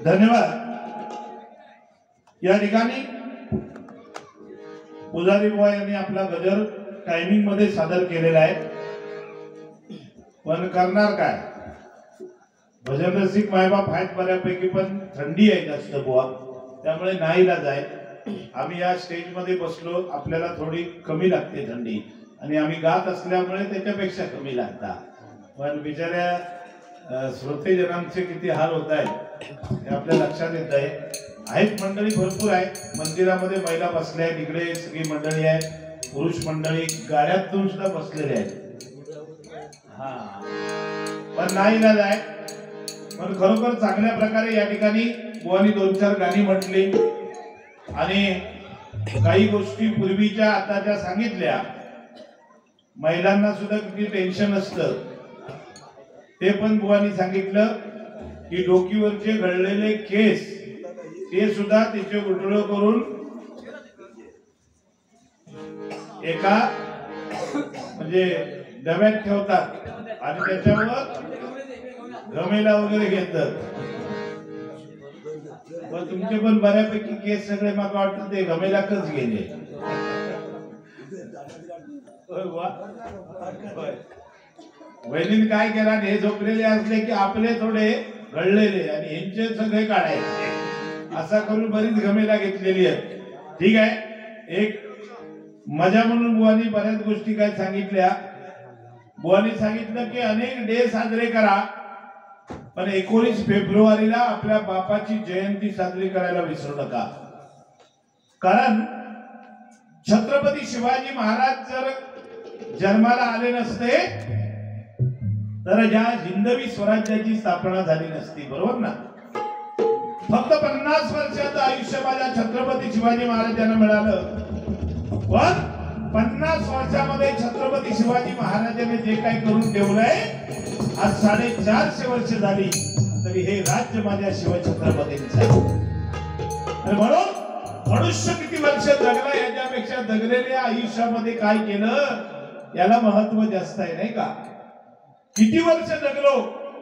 धन्यवाद। या ठिकाणी पुजारी बुवा यांनी आपला गजर टायमिंग मध्ये सादर केलेला आहे, पण करणार काय, भजन रसिक मायबाप आहेत बऱ्यापैकी, पण थंडी आहे जास्त बुवा, त्यामुळे नाईलाज आहे। आम्ही या स्टेज मध्ये बसलो, आपल्याला थोडी कमी लागते थंडी, आणि आम्ही गात असल्यामुळे त्याच्यापेक्षा कमी लागतात, पण बिचाऱ्या श्रोतेजनांचे किती हाल होत आहेत हे आपल्या लक्षात येत आहे। आहेत मंडळी भरपूर आहे, मंदिरामध्ये महिला बसल्या आहेत, इकडे सगळी मंडळी आहे, पुरुष मंडळी गाड्यातून सुद्धा बसलेले आहेत। हा, पण नाईलाज आहे। पण खरोखर चांगल्या प्रकारे या ठिकाणी बुवानी 2-4 गाणी म्हटली आणि काही गोष्टी पूर्वीच्या आताच्या सांगितल्या। महिलांना सुद्धा किती टेन्शन असतं ते पण बुवानी सांगितलं की डोकीवरचे गळलेले केस ते सुद्धा तिचे उलटं करून एका म्हणजे डब्यात ठेवतात आणि त्याच्यावर गमेला वगैरे घेतात। पण तुमचे पण बऱ्यापैकी केस सगळे मला वाटतं ते गमेलाकच गेले। वहिनीने काय केला, हे झोपलेले असले की आपले थोडे गळलेले आणि यांचे सगळे काढायचे, असा करून बरीच गमेला घेतलेली आहे। ठीक आहे, एक मजा म्हणून बुवानी बऱ्याच गोष्टी काय सांगितल्या। बुवानी सांगितलं की अनेक डे साजरे करा, पण 19 फेब्रुवारीला आपल्या बापाची जयंती साजरी करायला विसरू नका। कारण छत्रपती शिवाजी महाराज जर जन्माला आले नसते तर या हिंदवी स्वराज्याची स्थापना झाली नसती, बरोबर ना। फक्त 50 वर्षाचं आयुष्य माझ्या छत्रपती शिवाजी महाराजांना मिळालं, पण 50 वर्षामध्ये छत्रपती शिवाजी महाराजांनी जे काही करून ठेवलंय, आज 450 वर्ष झाली तरी हे राज्य माझ्या शिवछत्रपतींचं आहे। आणि म्हणून मनुष्य किती वर्ष जगला याच्यापेक्षा जगलेल्या आयुष्यामध्ये काय केलं याला महत्व जास्त आहे, नाही का। किती वर्ष जगलो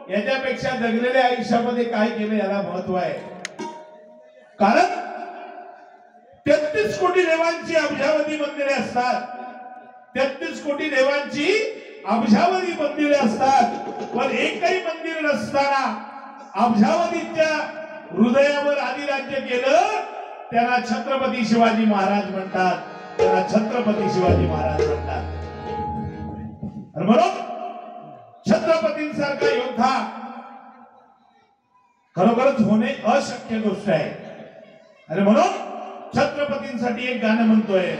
याच्यापेक्षा जगलेल्या आयुष्यामध्ये काय केलं याला महत्व आहे। कारण 33 कोटी देवांची अब्जावधी मंदिरे असतात, 33 कोटी देवांची अब्जावधी मंदिरे असतात, पण एकही मंदिर नसताना अब्जावधीच्या हृदयावर अधिराज्य केलं, त्यांना छत्रपती शिवाजी महाराज म्हणतात, त्यांना छत्रपती शिवाजी महाराज म्हणतात। आणि म्हणून छत्रपतींसारखा योद्धा खरोखरच होणे अशक्य गोष्ट आहे। आणि म्हणून छत्रपतींसाठी एक गाणं म्हणतोय,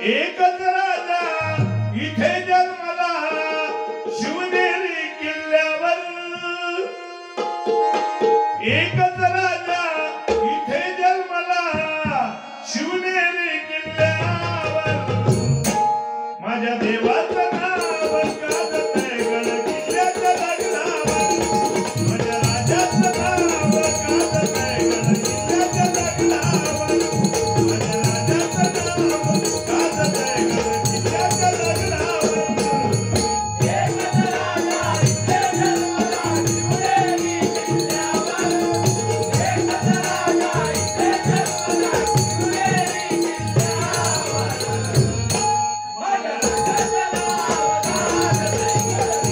एकच राजा इथे जन्मला शिवनेरी किल्ल्यावर, एकच राजा इथे जन्मला शिवनेरी किल्ल्यावर, माझ्या देवाचं नाव गाजतंय गड किल्ल्याच्या लग्नावर, माझ्या राजाचं नाव गाजतंय गड किल्ल्याच्या लग्नावर, माझ्या राजाचं नाव गाजतंय गड किल्ल्याच्या लग्नावर। एकच राजा इथे जन्मला शिवनेरी किल्ल्यावर, एकच राजा इथे जन्मला शिवनेरी किल्ल्यावर, माझ्या राजाचं नाव गाजतंय गड किल्ल्याच्या लग्नावर, माझ्या राजाचं नाव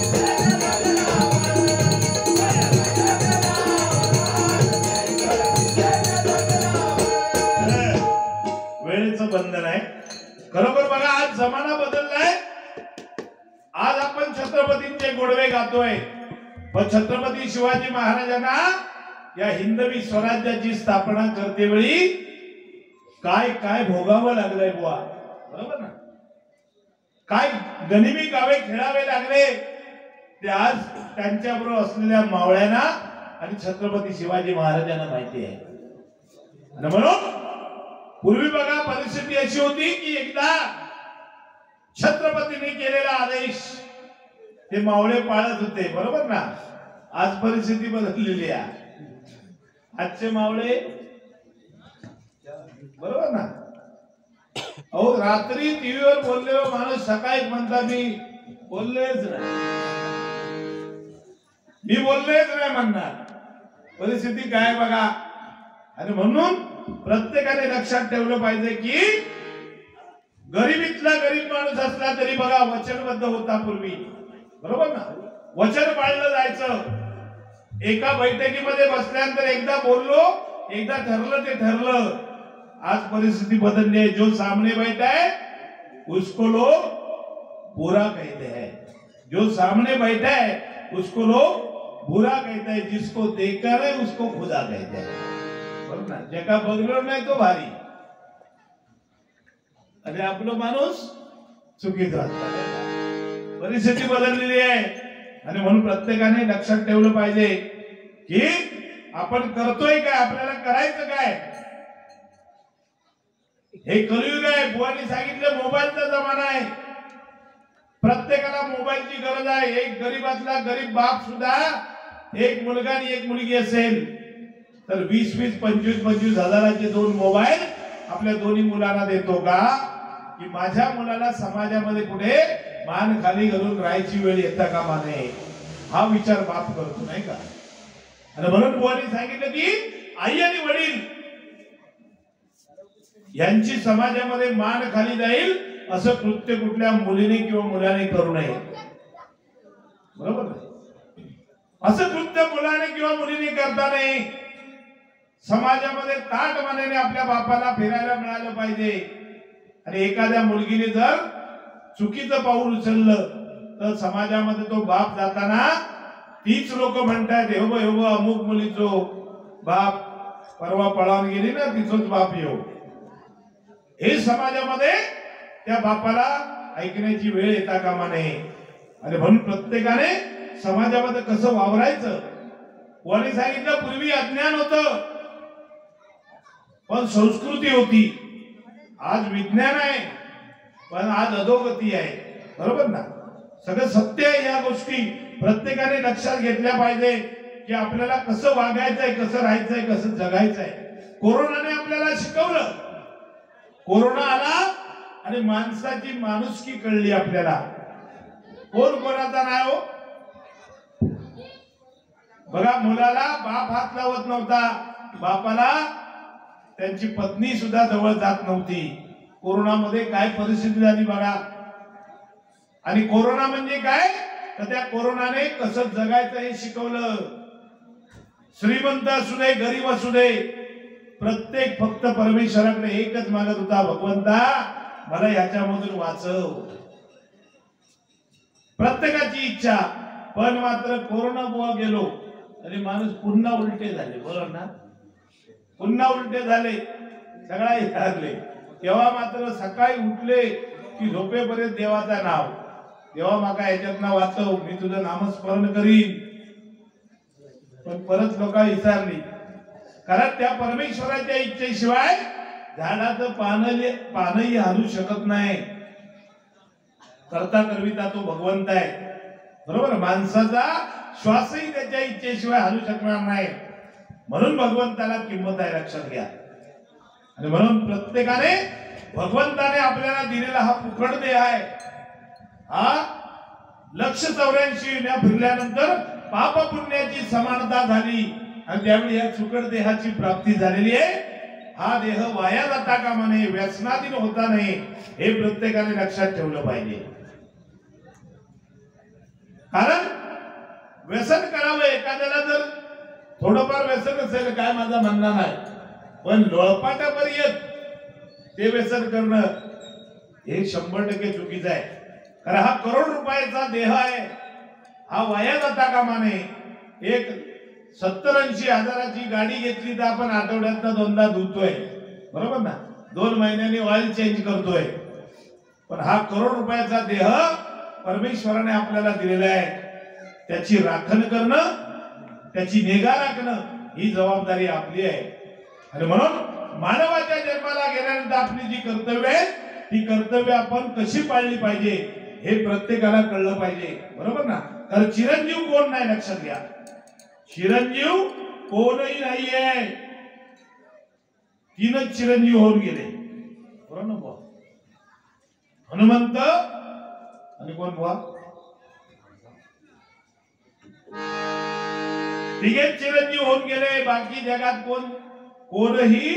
गाजतंय गड किल्ल्याच्या लग्नावर। वेळेचं बंधन आहे खरोखर। बघा, आज जमाना बदललाय, आज आपण छत्रपतींचे गोडवे गातोय, पण छत्रपती शिवाजी महाराजांना या हिंदवी स्वराज्याची स्थापना करतेवेळी काय काय भोगावं लागलंय बुवा, बरोबर ना। काय गनिमी गावे खेळावे लागले ते आज त्यांच्याबरोबर असलेल्या मावळ्यांना आणि छत्रपती शिवाजी महाराजांना माहिती आहे। आणि म्हणून पूर्वी बघा परिस्थिती अशी होती की एकदा छत्रपतींनी केलेला आदेश ते मावळे पाळत होते, बरोबर ना? आज परिस्थिती बदललेली आहे. आजचे मावळे बरोबर ना? अहो रात्री टीव्हीवर बोललेलो माणूस सकाळी म्हणता मी बोललेच नाही, मी बोललेच नाही म्हणणार. परिस्थिती काय बघा. आणि म्हणून प्रत्येकाने लक्षात ठेवलं पाहिजे की गरिबीतला गरीब माणूस असला तरी बघा वचनबद्ध होता पूर्वी, बरोबर ना? वचन पाळलं जायचं. एका बैठकीमध्ये बसल्यानंतर एकदा बोललो, एकदा ठरलं ते ठरलं. आज परिस्थिती बदलली है. जो सामने बैठा है उसको लोग बुरा कहते हैं, जो सामने बैठा है उसको लोग बुरा कहते हैं, जिसको देखा है उसको खुदा कहते हैं, बरोबर ना? जेका बघलो नाही तो भारी. आणि आपलं माणूस चुकीचा असतात. परिस्थिती बदललेली आहे. आणि म्हणून प्रत्येकाने लक्षात ठेवलं पाहिजे की आपण करतोय काय, आपल्याला करायचं काय. हे कलियुग आहे. बुवानी सांगितलं मोबाईलचा जमाना आहे. प्रत्येकाला मोबाईलची गरज आहे. एक गरीबातला गरीब बाप सुद्धा एक मुलगा आणि एक मुलगी असेल तर 20-20, 25-25 हजाराचे 2 मोबाईल आपल्या दोन्ही मुलांना देतो का? की माझ्या मुलाला समाजामध्ये कुठे मान खाली घालून राहायची वेळ येता कामा नये, हा विचार बाप करतो, नाही का? आणि म्हणून बुवानी सांगितलं की आई आणि वडील यांची समाजामध्ये मान खाली जाईल असं कृत्य कुठल्या मुलीने किंवा मुलाने करू नये, बरोबर ना? असं कृत्य मुलाने किंवा मुलीने करता नाही. समाजामध्ये ताट मानेने आपल्या बापाला फिरायला मिळालं पाहिजे. आणि एखाद्या मुलगीने जर चुकीचं पाऊल उचललं तर समाजामध्ये तो बाप जाताना तीच लोक म्हणतात हे अमुक मुलीचो बाप परवा पळावून गेली ना, तिचोच बाप येऊ. हे समाजामध्ये त्या बापाला ऐकण्याची वेळ येता कामा नये. आणि म्हणून प्रत्येकाने समाजामध्ये कसं वावरायचं. कोणी सांगितलं पूर्वी अज्ञान होतं पण संस्कृती होती. आज विज्ञान आहे पण आज अधोगती आहे, बरोबर ना? सगळं सत्य आहे. या गोष्टी प्रत्येकाने लक्षात घेतल्या पाहिजे की आपल्याला कसं वागायचंय, कसं राहायचंय, कसं जगायचंय. कोरोनाने आपल्याला शिकवलं. कोरोना आला आणि माणसाची माणुसकी कळली आपल्याला. कोण कोणाचा नाही हो. बघा मुलाला बाप हात लावत नव्हता, बापाला त्यांची पत्नी सुद्धा जवळ जात नव्हती. कोरोनामध्ये काय परिस्थिती झाली बघा. आणि कोरोना म्हणजे काय तर त्या कोरोनाने कसं जगायचं हे शिकवलं. श्रीमंत असू दे गरीब असू दे प्रत्येक फक्त परमेश्वराकडे एकच मागत होता, भगवंता मला याच्यामधून वाचव. प्रत्येकाची इच्छा. पण मात्र कोरोना बुवा गेलो आणि माणूस पुन्हा उलटे झाले, बरोबर ना? पुन्हा उलटे झाले, सगळा विचारले. तेव्हा मात्र सकाळी उठले की झोपेपर्यंत देवाचं नाव, देवा माका याच्यातनं वाचव, मी तुझं नामस्मरण करीन. पण परत लोक विचारली, कारण त्या परमेश्वराच्या इच्छेशिवाय झाडाचं पानही हलू शकत नाही. करता करविता तो भगवंत आहे, बरोबर? माणसाचा श्वासही त्याच्या इच्छेशिवाय हलू शकणार नाही. म्हणून भगवंताला किंमत आहे, लक्षात घ्या. आणि म्हणून प्रत्येकाने भगवंताने आपल्याला दिलेला हा फुकट देह आहे. हा 184 विण्या फिरल्यानंतर पाप पुण्याची समानता झाली आणि त्यावेळी या फुकट देहाची प्राप्ती झालेली आहे. हा देह वाया जाता कामा नये, व्यसनाधीन होता नाही, हे प्रत्येकाने लक्षात ठेवलं पाहिजे. कारण व्यसन करावं, एखाद्याला जर थोडंफार व्यसन असेल काय माझा म्हणणं नाही, पण लोळपाटापर्यंत ते व्यसन करणं हे 100% चुकीचं आहे. कारण हा करोड रुपयाचा देह आहे, हा वाया जाता कामा नये. एक 70-80 हजाराची गाडी घेतली तर आपण आठवड्यातनं 2दा धुतोय, बरोबर ना? 2 महिन्यांनी ऑइल चेंज करतोय. पण हा करोड रुपयाचा देह परमेश्वराने आपल्याला दिलेला आहे. त्याची राखण करणं, त्याची निगा राखणं ही जबाबदारी आपली आहे. आणि म्हणून मानवाच्या जन्माला गेल्यानंतर आपली जी कर्तव्य आहे ती कर्तव्य आपण कशी पाळली पाहिजे हे प्रत्येकाला कळलं पाहिजे, बरोबर ना? तर चिरंजीव कोण नाही लक्षात घ्या, चिरंजीव कोणही नाहीये, तीनच चिरंजीव होऊन गेले, बरोबर ना बुवा? हनुमंत आणि कोण बुवा? तिघेच चिरंजीव होऊन गेले, बाकी जगात कोणही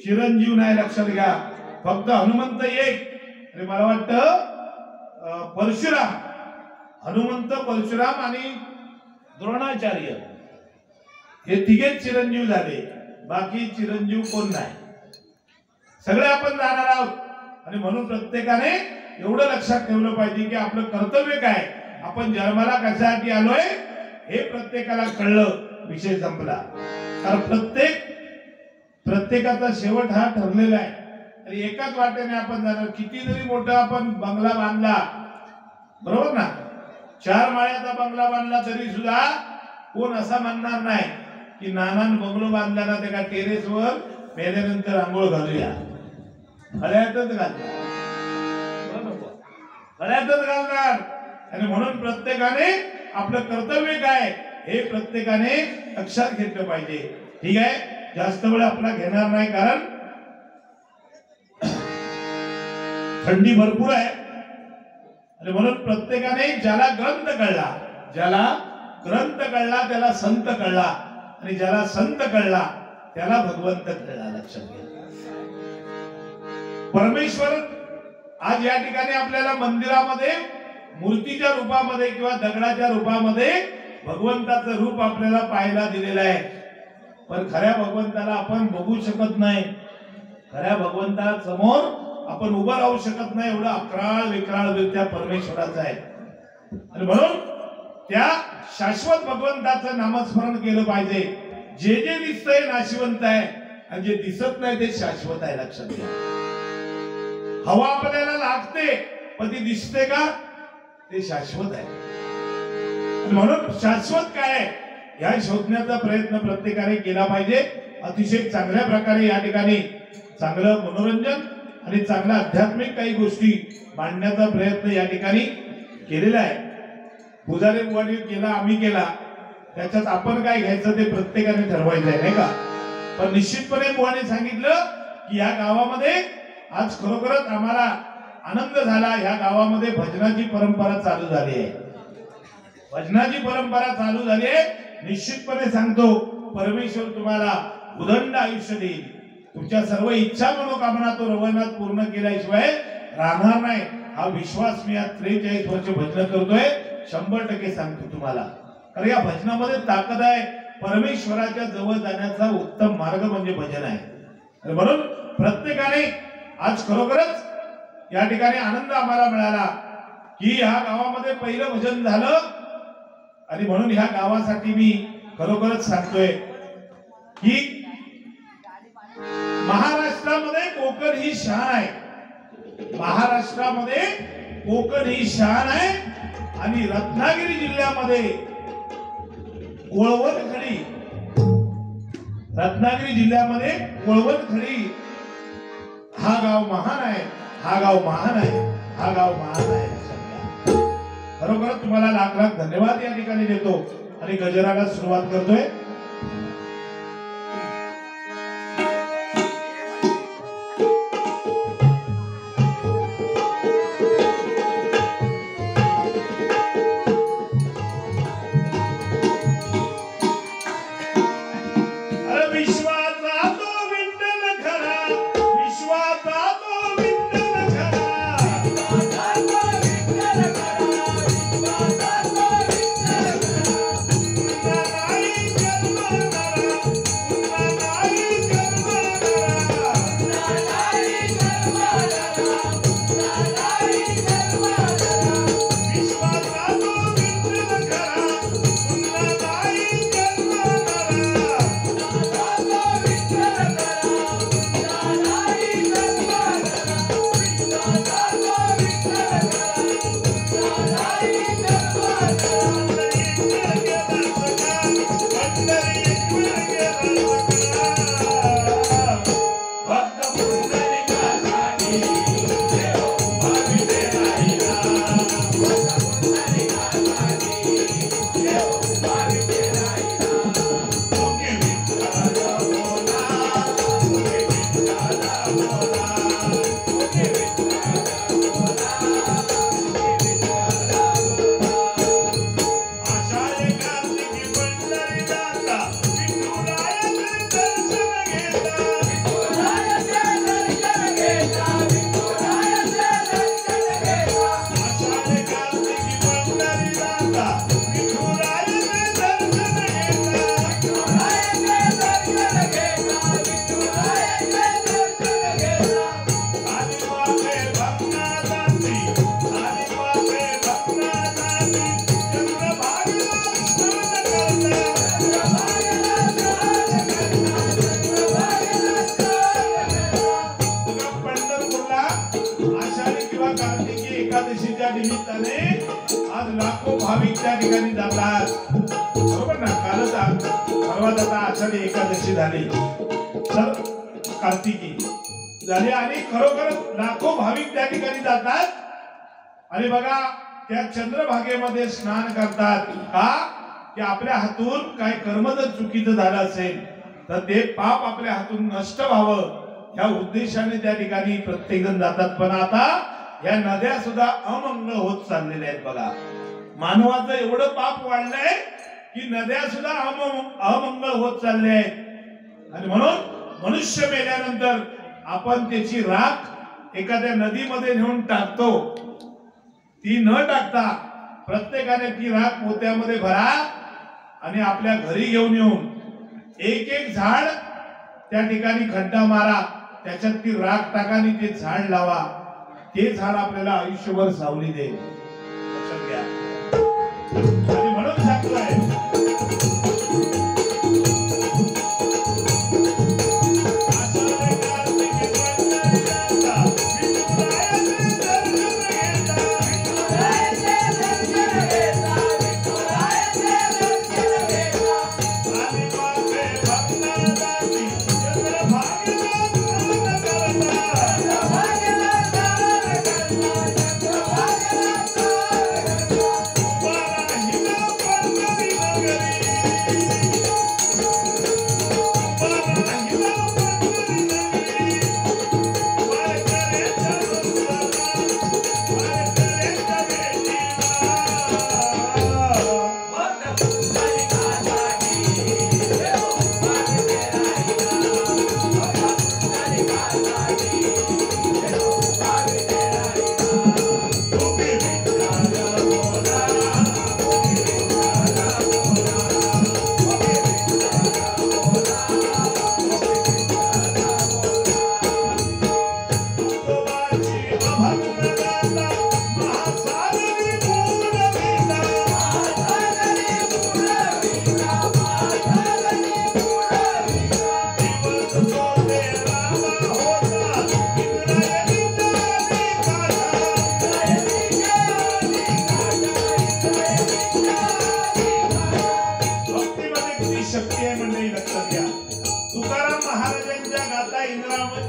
चिरंजीव नाही, लक्षात घ्या. फक्त हनुमंत एक, आणि मला वाटतं परशुराम, हनुमंत, परशुराम आणि द्रोणाचार्य हे तिघेच चिरंजीव झाले, बाकी चिरंजीव कोण नाही. सगळे आपण जाणार आहोत, आणि म्हणून प्रत्येकाने एवढं लक्षात ठेवलं पाहिजे की आपलं कर्तव्य काय, आपण जन्माला कशासाठी आलोय हे प्रत्येकाला कळलं, विषय संपला. कारण प्रत्येकाचा शेवट हा ठरलेला आहे, आणि एकाच वाटेने आपण जाणार. किती जरी मोठा आपण बंगला बांधला, बरोबर ना, 4 माळ्याचा बंगला बांधला तरी सुद्धा कोण असा म्हणणार नाही की नानान बंगलो बांधला ना त्या टेरेसवर मेल्यानंतर आंघोळ घालूया. हळ्यातच घालणार, हळ्यातच घालणार. आणि म्हणून प्रत्येकाने आपलं कर्तव्य काय हे प्रत्येकाने लक्षात घेतलं पाहिजे. ठीक आहे, जास्त वेळ आपला घेणार नाही, कारण थंडी भरपूर आहे. आणि म्हणून प्रत्येकाने ज्याला ग्रंथ कळला त्याला संत कळला, आणि ज्याला संत कळला त्याला भगवंत कळला. लक्षात घ्या, परमेश्वर आज या ठिकाणी आपल्याला मंदिरामध्ये मूर्तीच्या रूपामध्ये किंवा दगडाच्या रूपामध्ये भगवंताचं रूप आपल्याला पाहायला दिलेलं आहे. पण खऱ्या भगवंताला आपण बघू शकत नाही, खऱ्या भगवंता समोर आपण उभं राहू शकत नाही, एवढा अकराळ विक्राळ त्या परमेश्वराचा आहे. आणि म्हणून त्या शाश्वत भगवंताचं नामस्मरण केलं पाहिजे. जे जे दिसतंय नाशिवंत आहे, आणि जे दिसत नाही ते शाश्वत आहे. लक्षात घ्या, हवा आपल्याला लागते पण ती दिसते का, ते शाश्वत आहे. म्हणून शाश्वत काय आहे या शोधण्याचा प्रयत्न प्रत्येकाने केला पाहिजे. अतिशय चांगल्या प्रकारे या ठिकाणी चांगलं मनोरंजन आणि चांगला आध्यात्मिक काही गोष्टी मांडण्याचा प्रयत्न या ठिकाणी केलेला आहे. पुजारी बुवानी केला, आम्ही केला, त्याच्यात आपण काय घ्यायचं ते प्रत्येकाने ठरवायचं आहे, नाही का? पण निश्चितपणे बुवानी सांगितलं की या गावामध्ये आज खरोखरच आम्हाला आनंद झाला. ह्या गावामध्ये भजनाची परंपरा चालू झाली आहे, भजनाची परंपरा चालू झाली आहे. निश्चितपणे सांगतो, परमेश्वर तुम्हाला उदंड आयुष्य देईल. तुमच्या सर्व इच्छा मनोकामना तो रवनात पूर्ण केल्याशिवाय राहणार नाही. हा विश्वास मी आज 43 वर्ष भजन करतोय, 100% सांगतो तुम्हाला. कारण या भजनामध्ये ताकद आहे. परमेश्वराच्या जवळ जाण्याचा उत्तम मार्ग म्हणजे भजन आहे. म्हणून प्रत्येकाने आज खरोखरच या ठिकाणी आनंद आम्हाला मिळाला की ह्या गावामध्ये पहिलं भजन झालं. आणि म्हणून ह्या गावासाठी मी खरोखरच सांगतोय की महाराष्ट्रामध्ये कोकण ही शान आहे, महाराष्ट्रामध्ये कोकण ही शान आहे. आणि रत्नागिरी जिल्ह्यामध्ये कोळवणखडी, रत्नागिरी जिल्ह्यामध्ये कोळवणखडी हा गाव महान आहे, हा गाव महान आहे, हा गाव महान आहे. खरोखर तुम्हाला लाख लाख धन्यवाद या ठिकाणी देतो आणि गजराला सुरुवात करतोय. Yeah. एकादशीच्या निमित्ताने आज लाखो भाविक त्या ठिकाणी जातात, बरोबर ना? कालच परवाच आता आषाढी एकादशी झाली, तर कार्तिकी झाली आणि खरोखर लाखो भाविक त्या ठिकाणी जातात आणि बघा त्या चंद्रभागेमध्ये स्नान करतात का? की आपल्या हातून काय कर्म जर चुकीचं झालं असेल तर ते पाप आपल्या हातून नष्ट व्हावं या उद्देशाने त्या ठिकाणी प्रत्येक जण जातात. पण आता या नद्या सुद्धा अमंगळ होत चाललेल्या आहेत. बघा मानवाचं एवढं पाप वाढलंय की नद्या सुद्धा अमंगळ होत चालल्या आहेत आणि म्हणून मनुष्य मेल्यानंतर आपण त्याची राख एखाद्या नदीमध्ये नेऊन टाकतो. ती न टाकता प्रत्येकाने ती राख पोत्यामध्ये भरा आणि आपल्या घरी घेऊन येऊन एक एक झाड त्या ठिकाणी खड्डा मारा, त्याच्यात ती राख टाका आणि ते झाड लावा. ते झाड आपल्याला आयुष्यभर सावली देईल. लक्षात घ्या. आणि म्हणून सांगतोय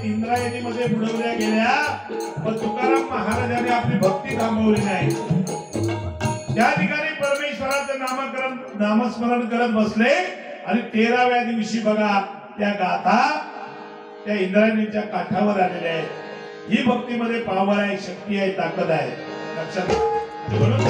इंद्रायणीमध्ये बुडवल्या गेल्या, पण तुकाराम महाराजांनी आपली भक्ती थांबवली नाही. त्या ठिकाणी परमेश्वराचं नामस्मरण करत बसले आणि 13व्या दिवशी बघा त्या गाथा त्या इंद्रायणीच्या काठावर आलेल्या आहेत. ही भक्तीमध्ये पावर आहे, शक्ती आहे, ताकद आहे. लक्षात म्हणून